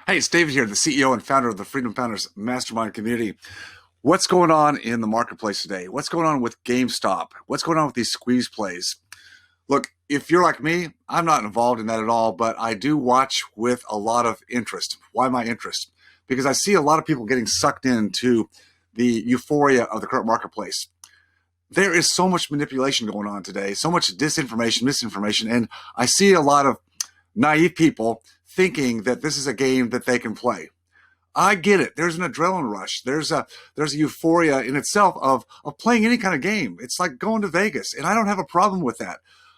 Hey, it's David here, the CEO and founder of the Freedom Founders Mastermind community. What's going on in the marketplace today? What's going on with GameStop? What's going on with these squeeze plays? Look, if you're like me, I'm not involved in that at all, but I do watch with a lot of interest. Why my interest? Because I see a lot of people getting sucked into the euphoria of the current marketplace. There is so much manipulation going on today, so much disinformation, misinformation, and I see a lot of naive people thinking that this is a game that they can play. I get it. There's an adrenaline rush. There's a euphoria in itself of playing any kind of game. It's like going to Vegas, and I don't have a problem with that.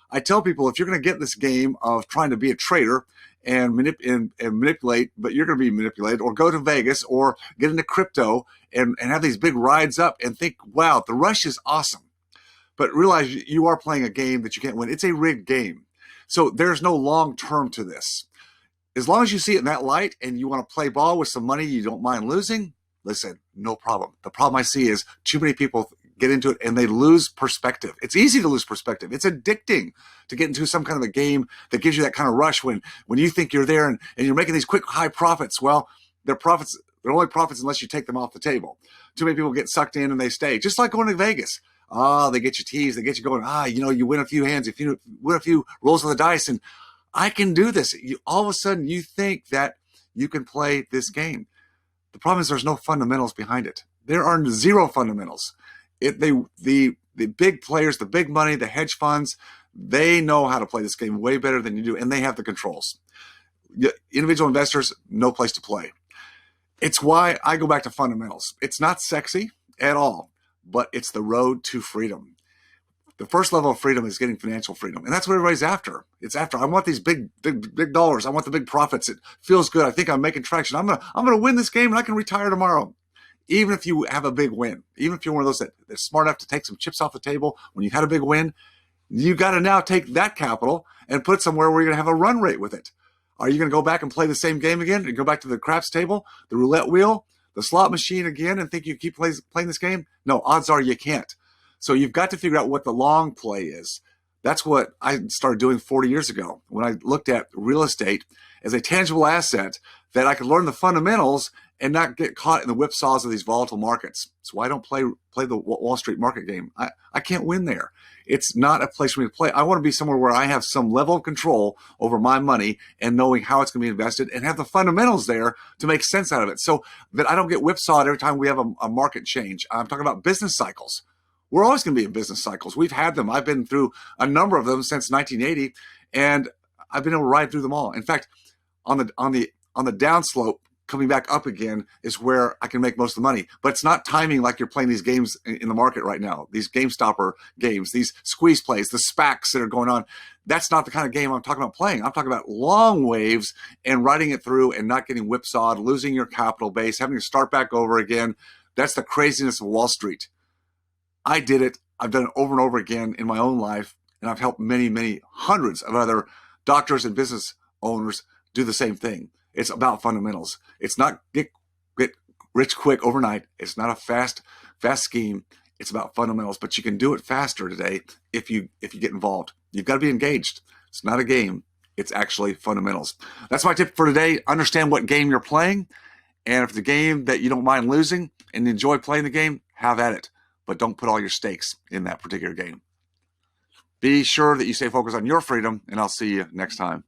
I tell people if you're going to get this game of trying to be a trader and manipulate, but you're going to be manipulated, or go to Vegas or get into crypto and have these big rides up and think, wow, the rush is awesome. But realize you are playing a game that you can't win. It's a rigged game. So there's no long term to this. As long as you see it in that light and you want to play ball with some money you don't mind losing, listen, no problem. The problem I see is too many people get into it and they lose perspective. It's easy to lose perspective. It's addicting to get into some kind of a game that gives you that kind of rush when you think you're there and you're making these quick high profits. Well, they're only profits unless you take them off the table. Too many people get sucked in and they stay. Just like going to Vegas. They get you teased. They get you going, you win a few hands. If you win a few rolls of the dice and I can do this. All of a sudden, you think that you can play this game. The problem is there's no fundamentals behind it. There are zero fundamentals. The big players, the big money, the hedge funds, they know how to play this game way better than you do, and they have the controls. Individual investors, no place to play. It's why I go back to fundamentals. It's not sexy at all, but it's the road to freedom. The first level of freedom is getting financial freedom. And that's what everybody's after. I want these big dollars. I want the big profits. It feels good. I think I'm making traction. I'm gonna win this game and I can retire tomorrow. Even if you have a big win, even if you're one of those that's smart enough to take some chips off the table when you've had a big win, you got to now take that capital and put it somewhere where you're gonna have a run rate with it. Are you gonna go back and play the same game again and go back to the craps table, the roulette wheel, the slot machine again and think you keep playing this game? No, odds are you can't. So you've got to figure out what the long play is. That's what I started doing 40 years ago when I looked at real estate as a tangible asset that I could learn the fundamentals and not get caught in the whipsaws of these volatile markets. So I don't play the Wall Street market game. I can't win there. It's not a place for me to play. I want to be somewhere where I have some level of control over my money and knowing how it's going to be invested and have the fundamentals there to make sense out of it so that I don't get whipsawed every time we have a market change. I'm talking about business cycles. We're always going to be in business cycles. We've had them. I've been through a number of them since 1980, and I've been able to ride through them all. In fact, on the downslope, coming back up again is where I can make most of the money. But it's not timing like you're playing these games in the market right now. These GameStopper games, these squeeze plays, the SPACs that are going on. That's not the kind of game I'm talking about playing. I'm talking about long waves and riding it through and not getting whipsawed, losing your capital base, having to start back over again. That's the craziness of Wall Street. I did it. I've done it over and over again in my own life, and I've helped many, many hundreds of other doctors and business owners do the same thing. It's about fundamentals. It's not get rich quick overnight. It's not a fast scheme. It's about fundamentals, but you can do it faster today if you get involved. You've got to be engaged. It's not a game. It's actually fundamentals. That's my tip for today. Understand what game you're playing, and if it's a game that you don't mind losing and enjoy playing the game, have at it. But don't put all your stakes in that particular game. Be sure that you stay focused on your freedom, and I'll see you next time.